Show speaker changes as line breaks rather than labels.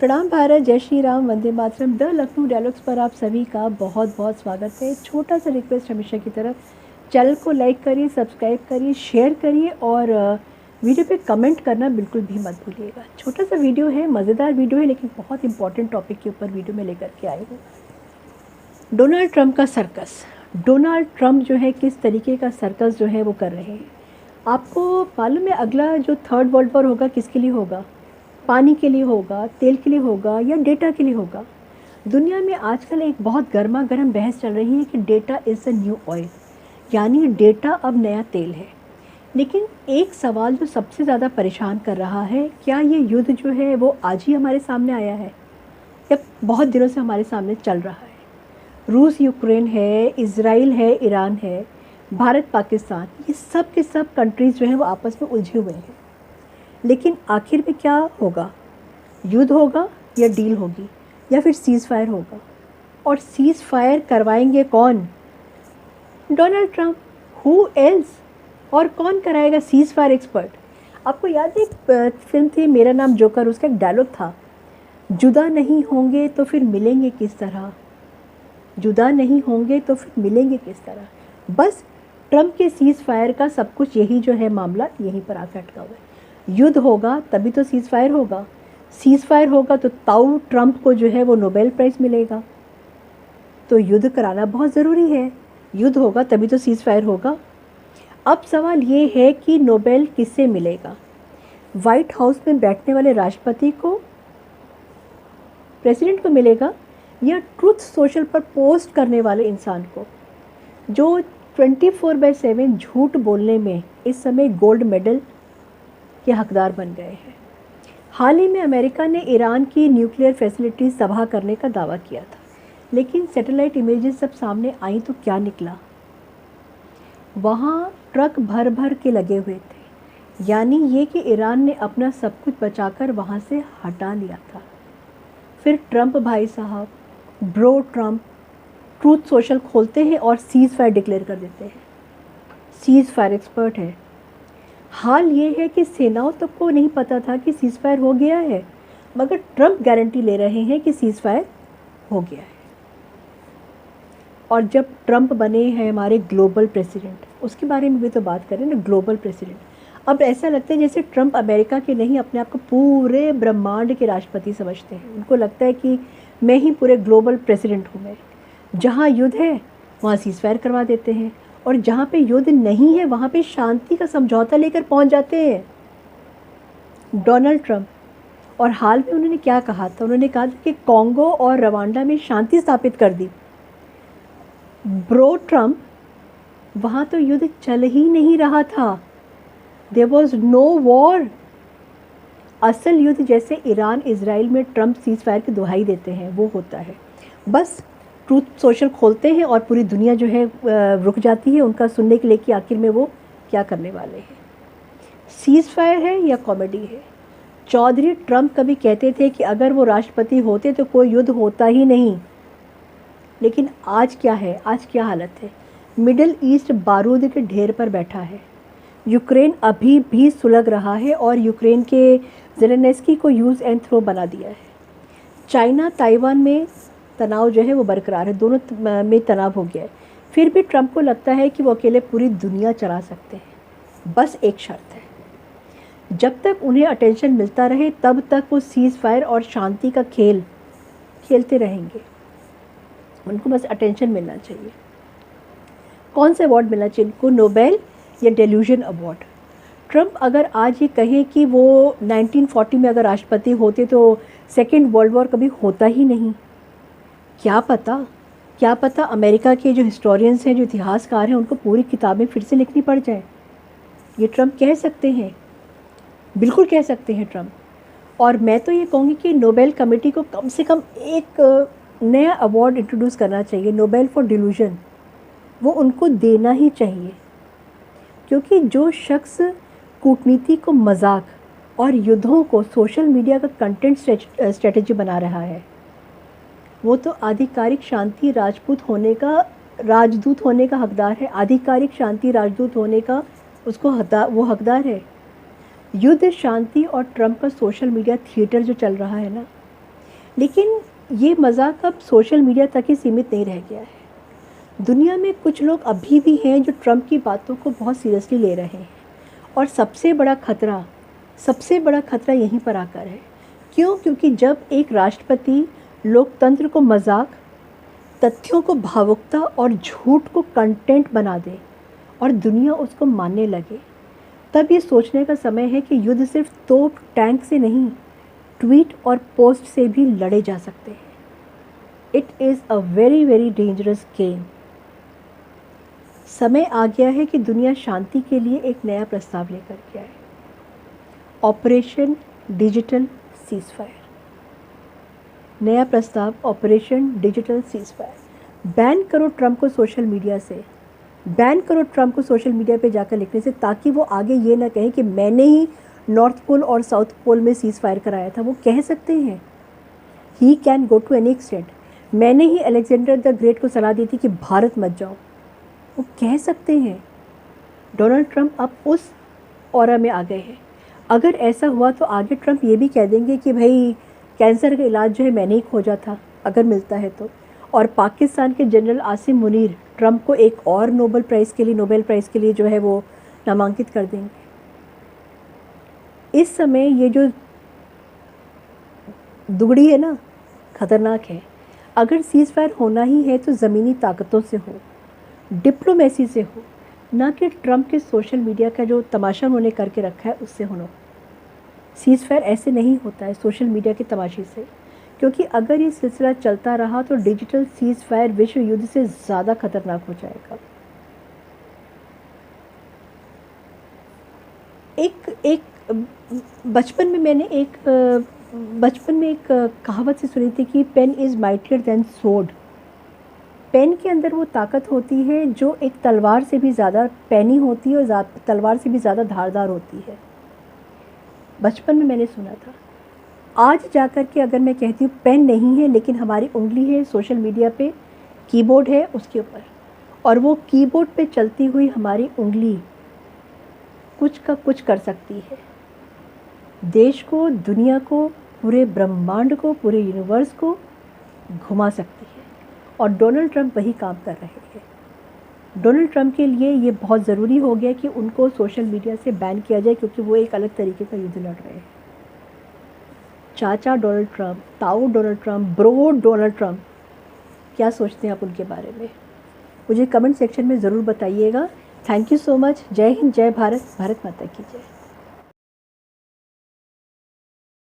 प्रणाम भारत, जय Shri Ram, Vande Mataram. The Lucknow dialogues पर आप सभी का बहुत बहुत स्वागत है। छोटा सा रिक्वेस्ट हमेशा की तरह, चैनल को लाइक करिए, सब्सक्राइब करिए, शेयर करिए और वीडियो पे कमेंट करना बिल्कुल भी मत भूलिएगा। छोटा सा वीडियो है, मज़ेदार वीडियो है, लेकिन बहुत इंपॉर्टेंट टॉपिक के ऊपर वीडियो में लेकर के आए हूँ। डोनाल्ड ट्रंप का सर्कस। डोनाल्ड ट्रंप जो है किस तरीके का सर्कस जो है वो कर रहे हैं। आपको मालूम है अगला जो थर्ड वर्ल्ड वॉर होगा किसके लिए होगा? पानी के लिए होगा, तेल के लिए होगा या डेटा के लिए होगा? दुनिया में आजकल एक बहुत गर्मा गर्म बहस चल रही है कि data is a new oil, यानी डेटा अब नया तेल है। लेकिन एक सवाल जो सबसे ज़्यादा परेशान कर रहा है, क्या ये युद्ध जो है वो आज ही हमारे सामने आया है या बहुत दिनों से हमारे सामने चल रहा है? रूस यूक्रेन है, इज़राइल है, ईरान है, भारत पाकिस्तान, ये सब के सब कंट्रीज़ जो हैं वो आपस में उलझे हुए हैं। लेकिन आखिर में क्या होगा? युद्ध होगा या डील होगी या फिर सीज़ फायर होगा? और सीज़ फायर करवाएंगे कौन? Donald Trump. Who else? और कौन कराएगा सीज़ फायर एक्सपर्ट? आपको याद है एक फिल्म थी मेरा नाम जोकर, उसका एक डायलॉग था, जुदा नहीं होंगे तो फिर मिलेंगे किस तरह, जुदा नहीं होंगे तो फिर मिलेंगे किस तरह। बस ट्रंप के सीज़ फायर का सब कुछ यही जो है मामला यहीं पर आकर अटका हुआ है। युद्ध होगा तभी तो सीज़ फायर होगा, सीज़ फायर होगा तो ताऊ ट्रंप को जो है वो नोबेल प्राइज़ मिलेगा। तो युद्ध कराना बहुत ज़रूरी है, युद्ध होगा तभी तो सीज़ फायर होगा। अब सवाल ये है कि नोबेल किससे मिलेगा? वाइट हाउस में बैठने वाले राष्ट्रपति को, प्रेसिडेंट को मिलेगा, या ट्रुथ सोशल पर पोस्ट करने वाले इंसान को जो 24/7 झूठ बोलने में इस समय गोल्ड मेडल के हकदार बन गए हैं। हाल ही में अमेरिका ने ईरान की न्यूक्लियर फैसिलिटीज़ तबाह करने का दावा किया था, लेकिन सैटेलाइट इमेजेस जब सामने आई तो क्या निकला? वहाँ ट्रक भर भर के लगे हुए थे, यानी ये कि ईरान ने अपना सब कुछ बचाकर वहाँ से हटा लिया था। फिर ट्रंप भाई साहब, ब्रो ट्रंप, ट्रूथ सोशल खोलते हैं और सीज़ फायर डिक्लेयर कर देते हैं। सीज़ फायर एक्सपर्ट है। हाल ये है कि सेनाओं तक को नहीं पता था कि सीज़ फायर हो गया है, मगर ट्रंप गारंटी ले रहे हैं कि सीज़ फायर हो गया है। और जब ट्रंप बने हैं हमारे ग्लोबल प्रेसिडेंट, उसके बारे में भी तो बात करें ना, ग्लोबल प्रेसिडेंट। अब ऐसा लगता है जैसे ट्रंप अमेरिका के नहीं, अपने आप को पूरे ब्रह्मांड के राष्ट्रपति समझते हैं। उनको लगता है कि मैं ही पूरे ग्लोबल प्रेसिडेंट हूँ। मैं जहाँ युद्ध है वहाँ सीज़ फायर करवा देते हैं, और जहाँ पे युद्ध नहीं है वहाँ पे शांति का समझौता लेकर पहुँच जाते हैं डोनाल्ड ट्रंप। और हाल में उन्होंने क्या कहा था? उन्होंने कहा था कि कॉन्गो और रवांडा में शांति स्थापित कर दी। ब्रो ट्रंप, वहाँ तो युद्ध चल ही नहीं रहा था, देयर वॉज नो वॉर। असल युद्ध जैसे ईरान इज़राइल में ट्रंप सीज़ फायर की दुहाई देते हैं वो होता है। बस ट्रूथ सोशल खोलते हैं और पूरी दुनिया जो है रुक जाती है उनका सुनने के लिए कि आखिर में वो क्या करने वाले हैं। सीज़ फायर है या कॉमेडी है? चौधरी ट्रंप कभी कहते थे कि अगर वो राष्ट्रपति होते तो कोई युद्ध होता ही नहीं, लेकिन आज क्या है? आज क्या हालत है? मिडिल ईस्ट बारूद के ढेर पर बैठा है। यूक्रेन अभी भी सुलग रहा है और यूक्रेन के ज़ेलेंस्की को यूज़ एंड थ्रो बना दिया है। चाइना ताइवान में तनाव जो है वो बरकरार है, दोनों में तनाव हो गया है। फिर भी ट्रंप को लगता है कि वो अकेले पूरी दुनिया चला सकते हैं। बस एक शर्त है, जब तक उन्हें अटेंशन मिलता रहे तब तक वो सीज़ फायर और शांति का खेल खेलते रहेंगे। उनको बस अटेंशन मिलना चाहिए। कौन सा अवार्ड मिलना चाहिए उनको? नोबेल या डेल्यूजन अवार्ड? ट्रंप अगर आज ये कहें कि वो 1940 में अगर राष्ट्रपति होते तो सेकेंड वर्ल्ड वॉर कभी होता ही नहीं, क्या पता अमेरिका के जो हिस्टोरियंस हैं, जो इतिहासकार हैं, उनको पूरी किताबें फिर से लिखनी पड़ जाए। ये ट्रंप कह सकते हैं, बिल्कुल कह सकते हैं ट्रंप। और मैं तो ये कहूँगी कि नोबेल कमेटी को कम से कम एक नया अवार्ड इंट्रोड्यूस करना चाहिए, नोबेल फॉर डिल्यूजन। वो उनको देना ही चाहिए, क्योंकि जो शख्स कूटनीति को मजाक और युद्धों को सोशल मीडिया का कंटेंट स्ट्रेटजी बना रहा है, वो तो आधिकारिक शांति राजपूत होने का, राजदूत होने का हकदार है। आधिकारिक शांति राजदूत होने का उसको वो हकदार है। युद्ध, शांति और ट्रंप का सोशल मीडिया थिएटर जो चल रहा है ना, लेकिन ये मज़ाक अब सोशल मीडिया तक ही सीमित नहीं रह गया है। दुनिया में कुछ लोग अभी भी हैं जो ट्रंप की बातों को बहुत सीरियसली ले रहे हैं, और सबसे बड़ा खतरा यहीं पर आकर है। क्यों? क्योंकि जब एक राष्ट्रपति लोकतंत्र को मजाक, तथ्यों को भावुकता और झूठ को कंटेंट बना दे और दुनिया उसको मानने लगे, तब ये सोचने का समय है कि युद्ध सिर्फ तोप टैंक से नहीं, ट्वीट और पोस्ट से भी लड़े जा सकते हैं। It is a very very dangerous game. समय आ गया है कि दुनिया शांति के लिए एक नया प्रस्ताव लेकर के आए। Operation digital ceasefire. नया प्रस्ताव, ऑपरेशन डिजिटल सीज़फायर। बैन करो ट्रंप को सोशल मीडिया से, बैन करो ट्रंप को सोशल मीडिया पे जाकर लिखने से, ताकि वो आगे ये ना कहे कि मैंने ही नॉर्थ पोल और साउथ पोल में सीज़फायर कराया था। वो कह सकते हैं, he can go to any extent, मैंने ही अलेक्जेंडर द ग्रेट को सलाह दी थी कि भारत मत जाओ। वो कह सकते हैं। डोनाल्ड ट्रंप अब उस ऑरा में आ गए हैं। अगर ऐसा हुआ तो आगे ट्रंप ये भी कह देंगे कि भाई कैंसर का इलाज जो है मैंने ही खोजा था, अगर मिलता है तो। और पाकिस्तान के जनरल आसिम मुनीर ट्रंप को एक और नोबेल प्राइज़ के लिए जो है वो नामांकित कर देंगे। इस समय ये जो दुगड़ी है ना, ख़तरनाक है। अगर सीज़फायर होना ही है तो ज़मीनी ताकतों से हो, डिप्लोमेसी से हो, ना कि ट्रंप के सोशल मीडिया का जो तमाशा उन्होंने करके रखा है उससे होना। सीज़फायर ऐसे नहीं होता है सोशल मीडिया के तमाशे से, क्योंकि अगर ये सिलसिला चलता रहा तो डिजिटल सीज़फायर विश्व युद्ध से ज़्यादा खतरनाक हो जाएगा। एक बचपन में एक कहावत से सुनी थी कि pen is mightier than sword. Pen के अंदर वो ताकत होती है जो एक तलवार से भी ज़्यादा पैनी होती है और तलवार से भी ज़्यादा धारदार होती है। बचपन में मैंने सुना था। आज जाकर के अगर मैं कहती हूँ पेन नहीं है, लेकिन हमारी उंगली है सोशल मीडिया पे, कीबोर्ड है उसके ऊपर, और वो कीबोर्ड पे चलती हुई हमारी उंगली कुछ का कुछ कर सकती है। देश को, दुनिया को, पूरे ब्रह्मांड को, पूरे यूनिवर्स को घुमा सकती है। और डोनाल्ड ट्रंप वही काम कर रहे हैं। डोनाल्ड ट्रंप के लिए ये बहुत ज़रूरी हो गया कि उनको सोशल मीडिया से बैन किया जाए, क्योंकि वो एक अलग तरीके का युद्ध लड़ रहे हैं। चाचा डोनाल्ड ट्रंप, ताऊ Donald Trump, bro Donald Trump, क्या सोचते हैं आप उनके बारे में? मुझे कमेंट सेक्शन में ज़रूर बताइएगा। Thank you so much. जय हिंद, जय भारत, भारत माता की जय।